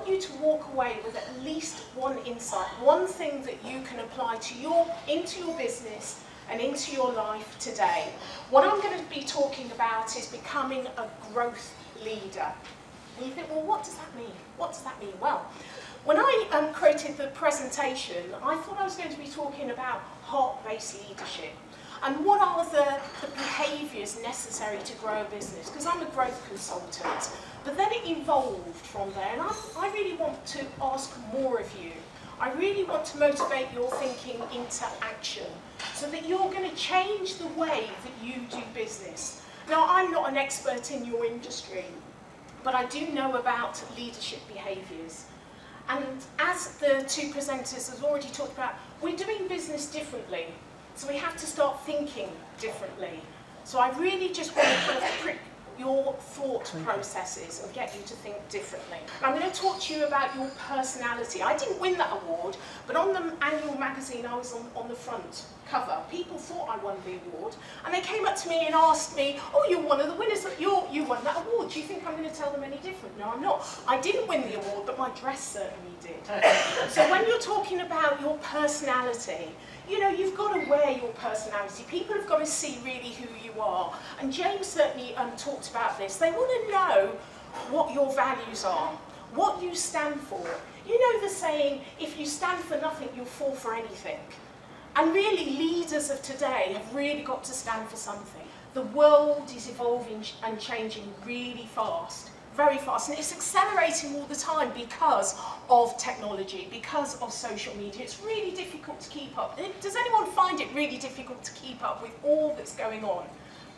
you to walk away with at least one insight, one thing that you can apply to into your business and into your life today. What I'm going to be talking about is becoming a growth leader. And you think, well, what does that mean? What does that mean? Well, when I created the presentation, I thought I was going to be talking about heart-based leadership and what are the behaviours necessary to grow a business, because I'm a growth consultant. But then it evolved from there, and I really want to ask more of you. I really want to motivate your thinking into action so that you're going to change the way that you do business. Now, I'm not an expert in your industry, but I do know about leadership behaviours. And as the two presenters have already talked about, we're doing business differently. So we have to start thinking differently. So I really just want to kind of prick your thought processes and get you to think differently. I'm going to talk to you about your personality. I didn't win that award, but on the annual magazine I was on the front cover. People thought I won the award, and they came up to me and asked me, oh, you're one of the winners, you won that award. Do you think I'm going to tell them any different? No, I'm not. I didn't win the award, but my dress certainly did. So when you're talking about your personality, you know, you've got to wear your personality. People have got to see really who you are. And James certainly talked about this. They want to know what your values are, what you stand for. You know the saying, if you stand for nothing, you'll fall for anything. And really, leaders of today have really got to stand for something. The world is evolving and changing really fast. Very fast, and it's accelerating all the time because of technology, because of social media. It's really difficult to keep up. Does anyone find it really difficult to keep up with all that's going on?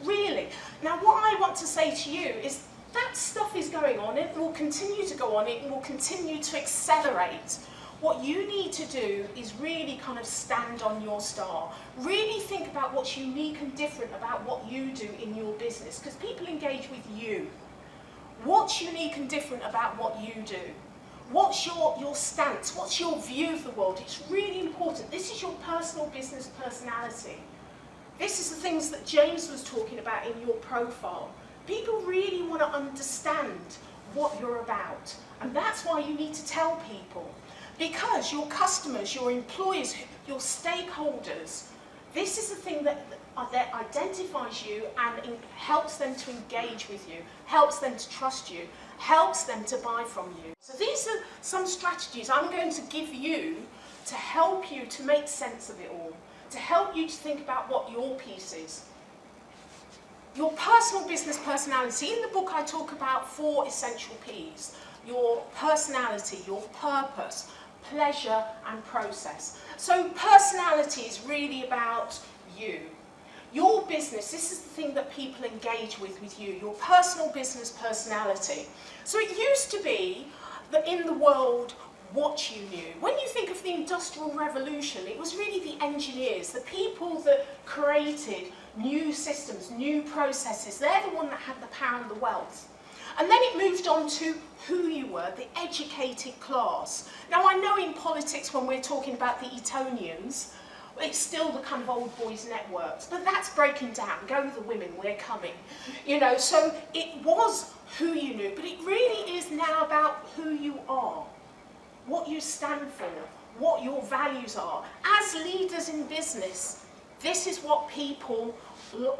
Really? Now, what I want to say to you is that stuff is going on. It will continue to go on. It will continue to accelerate. What you need to do is really kind of stand on your star. Really think about what's unique and different about what you do in your business, because people engage with you. What's unique and different about what you do? What's your stance? What's your view of the world? It's really important. This is your personal business personality. This is the things that James was talking about in your profile. People really want to understand what you're about. And that's why you need to tell people. Because your customers, your employers, your stakeholders, this is the thing that identifies you and helps them to engage with you, helps them to trust you, helps them to buy from you. So these are some strategies I'm going to give you to help you to make sense of it all, to help you to think about what your piece is. Your personal business personality. In the book I talk about 4 essential P's. Your personality, your purpose, pleasure and process. So personality is really about you. Your business, this is the thing that people engage with you, your personal business personality. So it used to be that in the world, what you knew. When you think of the Industrial Revolution, it was really the engineers, the people that created new systems, new processes. They're the one that had the power and the wealth. And then it moved on to who you were, the educated class. Now I know in politics when we're talking about the Etonians, it's still the kind of old boys networks, but that's breaking down. Go with the women, we're coming. You know, so it was who you knew, but it really is now about who you are, what you stand for, what your values are. As leaders in business, this is what people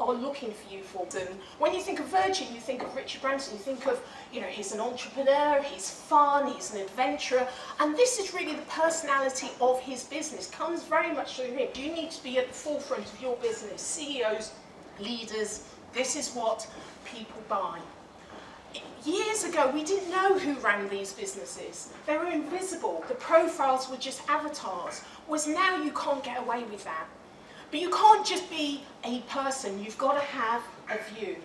are looking for you for. And when you think of Virgin, you think of Richard Branson, you think of, you know, he's an entrepreneur, he's fun, he's an adventurer, and this is really the personality of his business, comes very much through him. You need to be at the forefront of your business. CEOs, leaders, this is what people buy. Years ago, we didn't know who ran these businesses. They were invisible. The profiles were just avatars. Whereas now you can't get away with that. But you can't just be a person, you've got to have a view.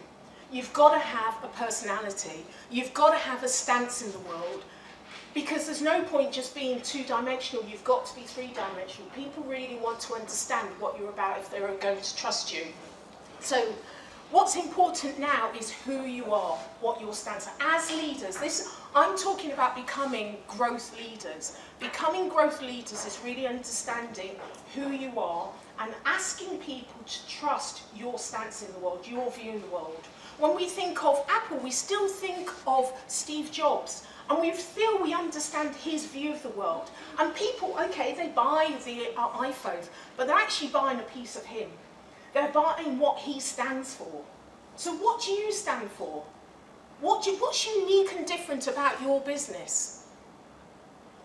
You've got to have a personality. You've got to have a stance in the world. Because there's no point just being two-dimensional, you've got to be three-dimensional. People really want to understand what you're about if they're going to trust you. So what's important now is who you are, what your stance are. As leaders, I'm talking about becoming growth leaders. Becoming growth leaders is really understanding who you are and asking people to trust your stance in the world, your view in the world. When we think of Apple, we still think of Steve Jobs And we feel we understand his view of the world. And people, okay, they buy the iPhone, but they're actually buying a piece of him. They're buying what he stands for. So what do you stand for? What's unique and different about your business?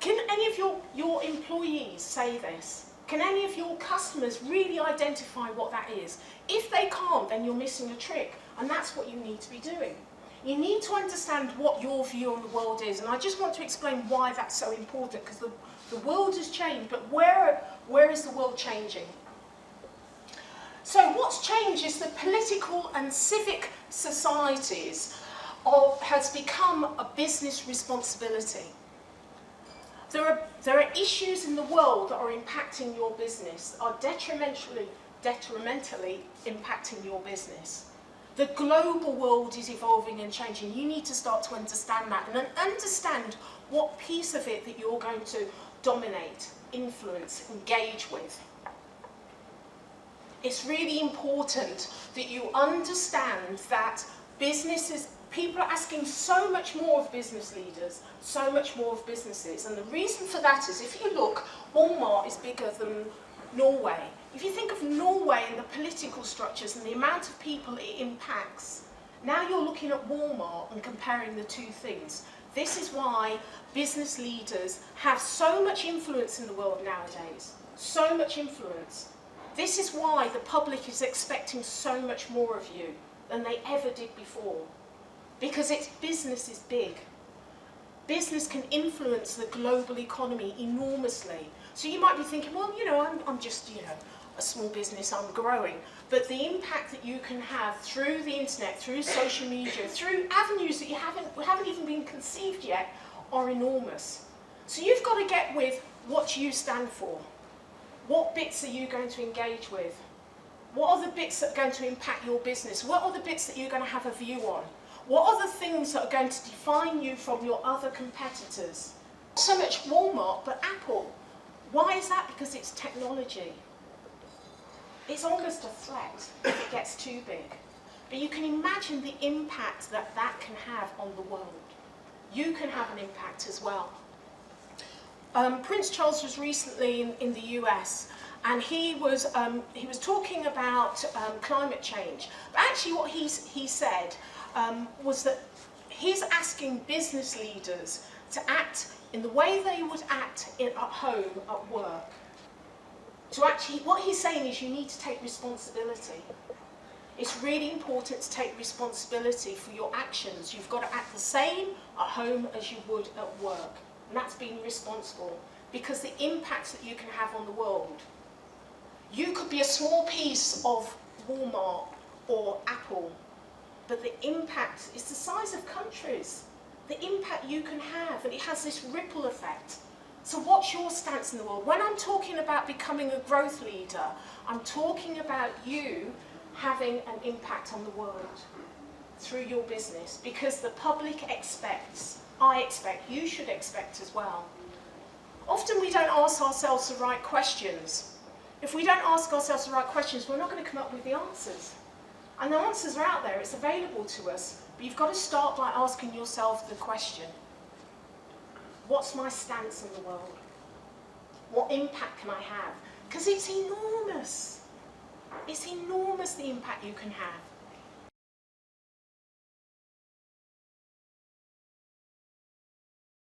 Can any of your employees say this? Can any of your customers really identify what that is? If they can't, then you're missing a trick, and that's what you need to be doing. You need to understand what your view on the world is, and I just want to explain why that's so important, because the world has changed, but where is the world changing? So what's changed is the political and civic societies has become a business responsibility. There are issues in the world that are impacting your business, are detrimentally impacting your business. The global world is evolving and changing. You need to start to understand that and then understand what piece of it that you're going to dominate, influence, engage with. It's really important that you understand that people are asking so much more of business leaders, so much more of businesses. And the reason for that is, if you look, Walmart is bigger than Norway. If you think of Norway and the political structures and the amount of people it impacts, now you're looking at Walmart and comparing the two things. This is why business leaders have so much influence in the world nowadays. So much influence. This is why the public is expecting so much more of you than they ever did before. Because business is big. Business can influence the global economy enormously. So you might be thinking, well, I'm just, a small business, I'm growing. But the impact that you can have through the internet, through social media, through avenues that haven't even been conceived yet, are enormous. So you've got to get with what you stand for. What bits are you going to engage with? What are the bits that are going to impact your business? What are the bits that you're going to have a view on? What are the things that are going to define you from your other competitors? So much Walmart, but Apple. Why is that? Because it's technology. It's almost a threat if it gets too big. But you can imagine the impact that can have on the world. You can have an impact as well. Prince Charles was recently in the US, and he was talking about climate change. But actually what he said was that he's asking business leaders to act in the way they would act at home, at work. So actually, what he's saying is you need to take responsibility. It's really important to take responsibility for your actions. You've got to act the same at home as you would at work. And that's being responsible, because the impacts that you can have on the world. You could be a small piece of Walmart or Apple, but the impact is the size of countries. The impact you can have, and it has this ripple effect. So what's your stance in the world? When I'm talking about becoming a growth leader, I'm talking about you having an impact on the world through your business, because the public expects, I expect, you should expect as well. Often we don't ask ourselves the right questions. If we don't ask ourselves the right questions, we're not going to come up with the answers. And the answers are out there, it's available to us, but you've got to start by asking yourself the question. What's my stance in the world? What impact can I have? Because it's enormous. It's enormous the impact you can have.